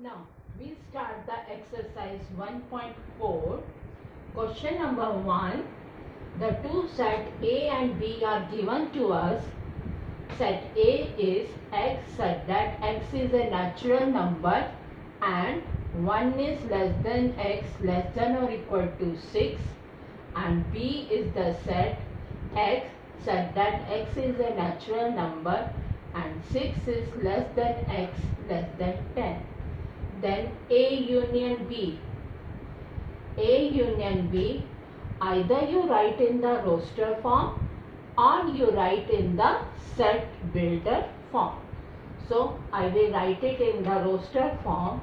Now we start the exercise 1.4. Question number 1. The two set A and B are given to us. Set A is x such that x is a natural number and 1 is less than x less than or equal to 6, and B is the set x such that x is a natural number and 6 is less than x less than 10. Then A union B. A union B, either you write in the roster form or you write in the set builder form. So I will write it in the roster form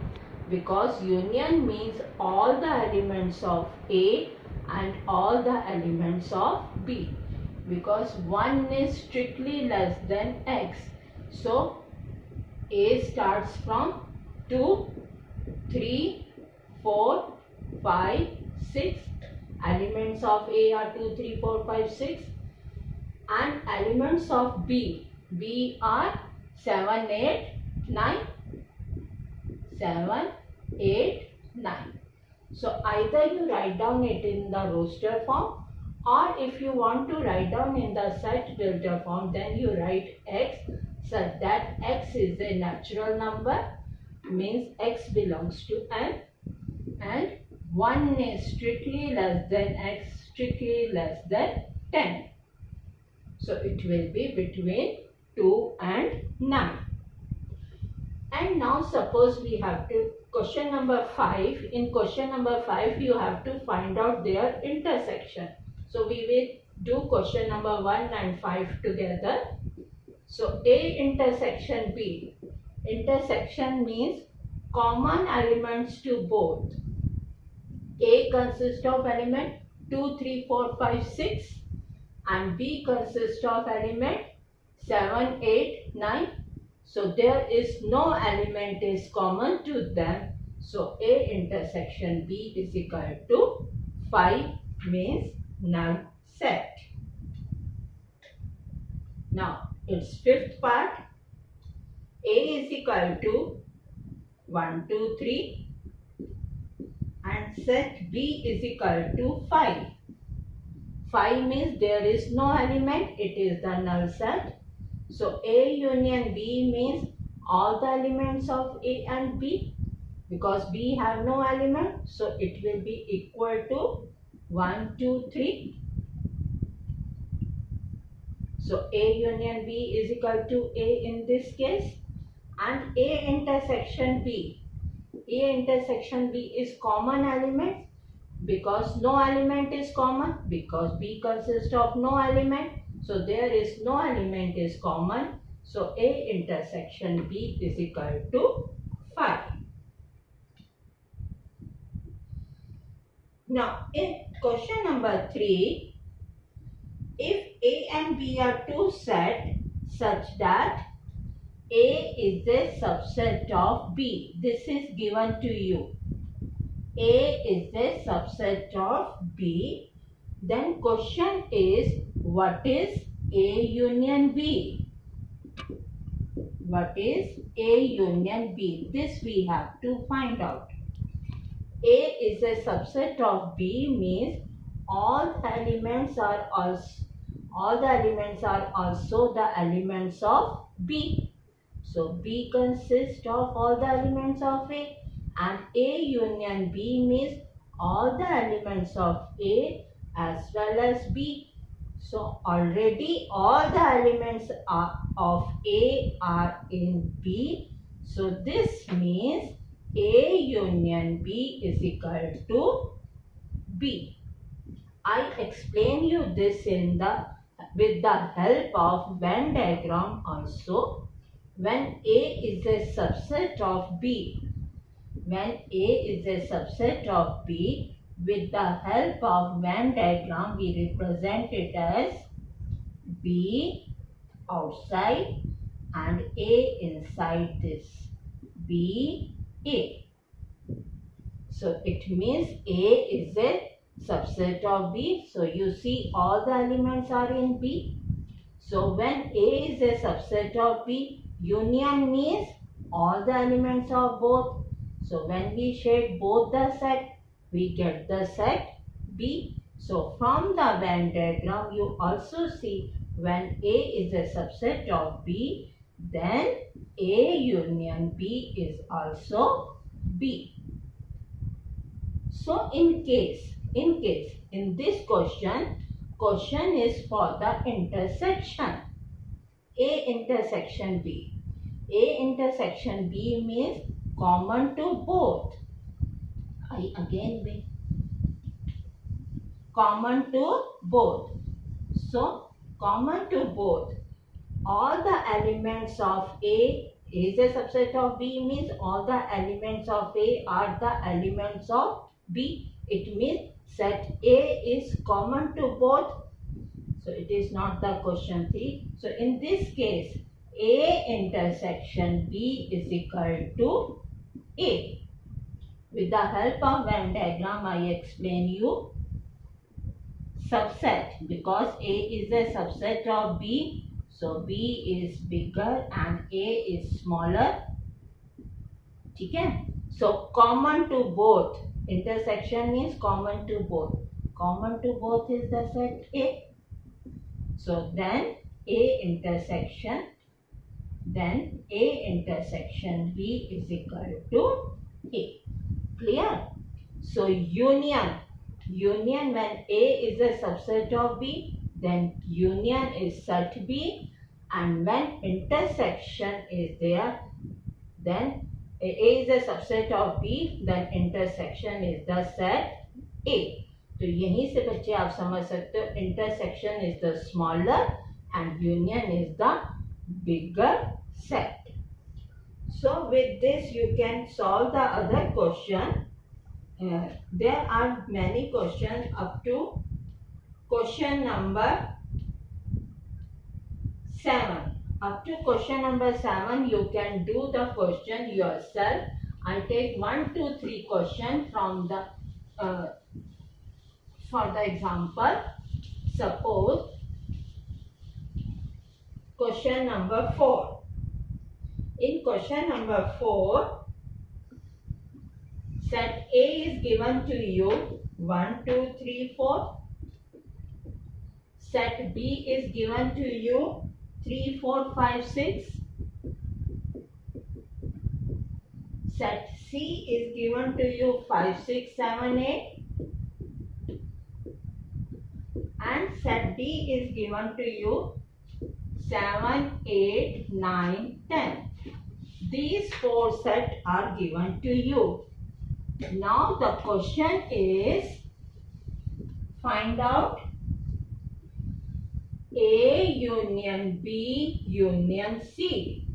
because union means all the elements of A and all the elements of B, because 1 is strictly less than x. So A starts from 2, 3, 4, 5, 6. Elements of A are 2, 3, 4, 5, 6. And elements of B are 7, 8, 9. 7, 8, 9. So either you write down it in the roster form, or if you want to write down in the set builder form, then you write x such that x is a natural number, means x belongs to n, and 1 is strictly less than x, strictly less than 10. So it will be between 2 and 9. And now suppose we have to question number 5. In question number 5 you have to find out their intersection. So we will do question number 1 and 5 together. So A intersection B. Intersection means common elements to both. A consists of element 2, 3, 4, 5, 6 and B consists of element 7, 8, 9. So there is no element is common to them. So A intersection B is equal to 5, means null set. Now its fifth part. A is equal to 1, 2, 3 and set B is equal to 5. 5 means there is no element, it is the null set. So A union B means all the elements of A and B, because B have no element, so it will be equal to 1, 2, 3. So A union B is equal to A in this case, and A intersection B. A intersection B is common element, because no element is common, because B consists of no element. So there is no element is common. So A intersection B is equal to 5. Now in question number 3, if A and B are two sets such that A is a subset of B, this is given to you. A is a subset of B. Then question is, what is A union B? What is A union B? This we have to find out. A is a subset of B means all the elements are also the elements of B. So B consists of all the elements of A, and A union B means all the elements of A as well as B. So already all the elements of A are in B. So this means A union B is equal to B. I explain you this with the help of Venn diagram also. When A is a subset of B, when A is a subset of B, with the help of Venn diagram we represent it as B outside and A inside this, B A. So it means A is a subset of B. So you see all the elements are in B. So when A is a subset of B, union means all the elements of both. So when we shade both the set, we get the set B. So from the Venn diagram, you also see when A is a subset of B, then A union B is also B. So in this question is for the intersection A intersection B. A intersection B means common to both. Common to both. So common to both. All the elements of A is a subset of B means all the elements of A are the elements of B. It means set A is common to both. So it is not the question 3. So in this case, A intersection B is equal to A. With the help of Venn diagram, I explain you subset because A is a subset of B. So B is bigger and A is smaller. Okay? So common to both. Intersection means common to both. Common to both is the set A. So then A intersection B is equal to A. Clear? So union when A is a subset of B, then union is set B, and when intersection is there, then A is a subset of B, then intersection is the set A. तो यहीं से बच्चे आप समझ सकते हो intersection is the smaller and union is the bigger set. So with this you can solve the other question. There are many questions up to question number 7. Up to question number 7 you can do the question yourself. I take 1, 2, 3 questions from the for the example. Suppose question number 4. In question number 4, set A is given to you 1, 2, 3, 4. Set B is given to you 3, 4, 5, 6. Set C is given to you 5, 6, 7, 8. And set D is given to you 7, 8, 9, 10. These 4 sets are given to you. Now the question is find out A union B union C.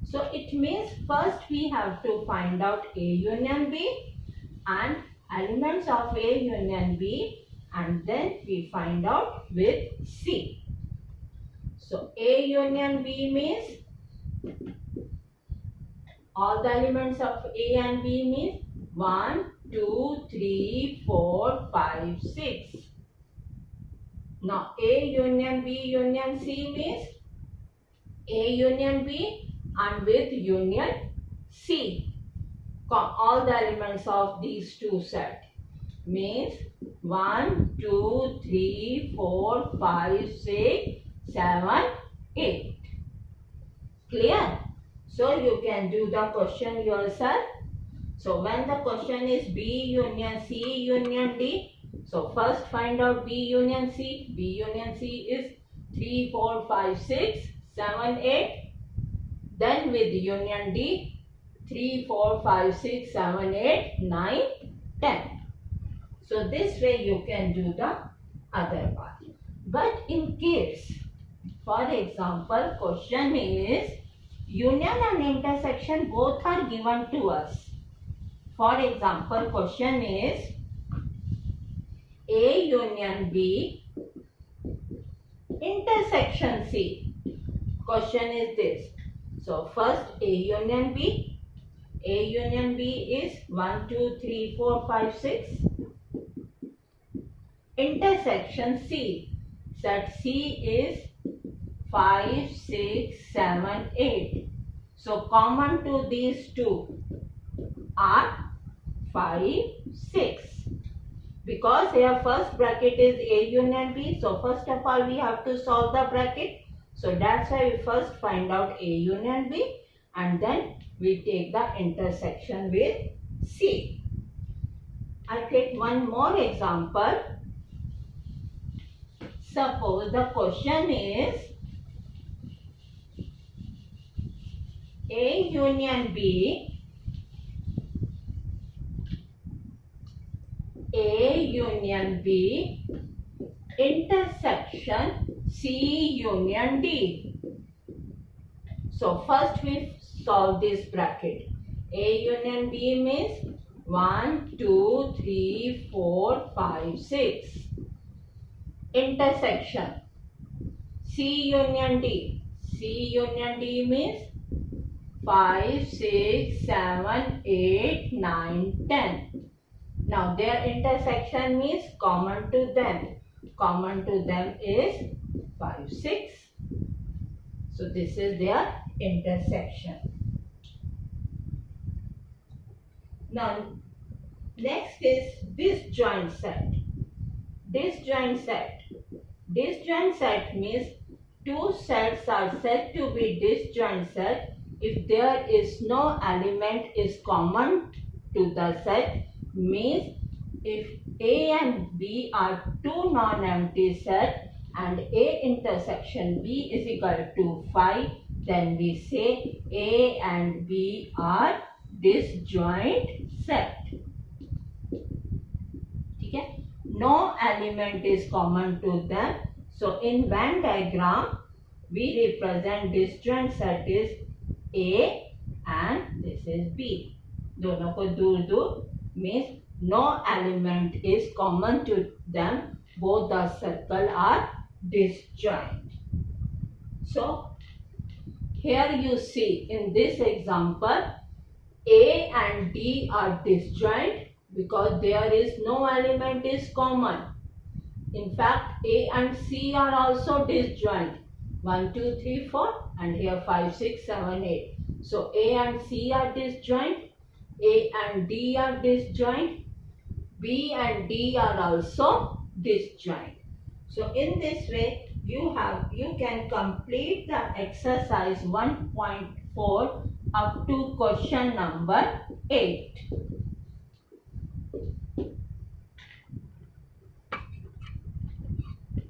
So it means first we have to find out A union B and elements of A union B, and then we find out with C. So A union B means all the elements of A and B means 1, 2, 3, 4, 5, 6. Now A union B union C means A union B and with union C. All the elements of these two sets means 1, 2, 3, 4, 5, 6, 7, 8. Clear? So you can do the question yourself. So when the question is B union C union D, so first find out B union C. B union C is 3, 4, 5, 6, 7, 8. Then with union D, 3, 4, 5, 6, 7, 8, 9, 10. So this way you can do the other part. But in case, for example, question is union and intersection both are given to us. For example, question is A union B intersection C. Question is this. So first A union B. A union B is 1, 2, 3, 4, 5, 6. Intersection C. Set C is 5, 6, 7, 8. So common to these two. are 5, 6. Because here first bracket is A union B. So first of all we have to solve the bracket. So that's why we first find out A union B and then we take the intersection with C. I take one more example. Suppose the question is A union B, A union B intersection C union D. So first we solve this bracket. A union B means 1, 2, 3, 4, 5, 6. Intersection C union D. C union D means 5, 6, 7, 8, 9, 10. Now their intersection means common to them. Common to them is 5, 6. So this is their intersection. Now next is disjoint set. Disjoint set. Disjoint set means two sets are said to be disjoint set if there is no element is common to the set. Means if A and B are two non-empty sets and A intersection B is equal to 5, then we say A and B are disjoint set. Okay? No element is common to them. So in Venn diagram we represent disjoint set is A and this is B. दोनों को दूर दूर means no element is common to them. Both the circle are disjoint. So here you see in this example A and D are disjoint because there is no element is common. In fact A and C are also disjoint. 1, 2, 3, 4 and here 5, 6, 7, 8. So A and C are disjoint. A and D are disjoint. B and D are also disjoint. So in this way you can complete the exercise 1.4 up to question number 8.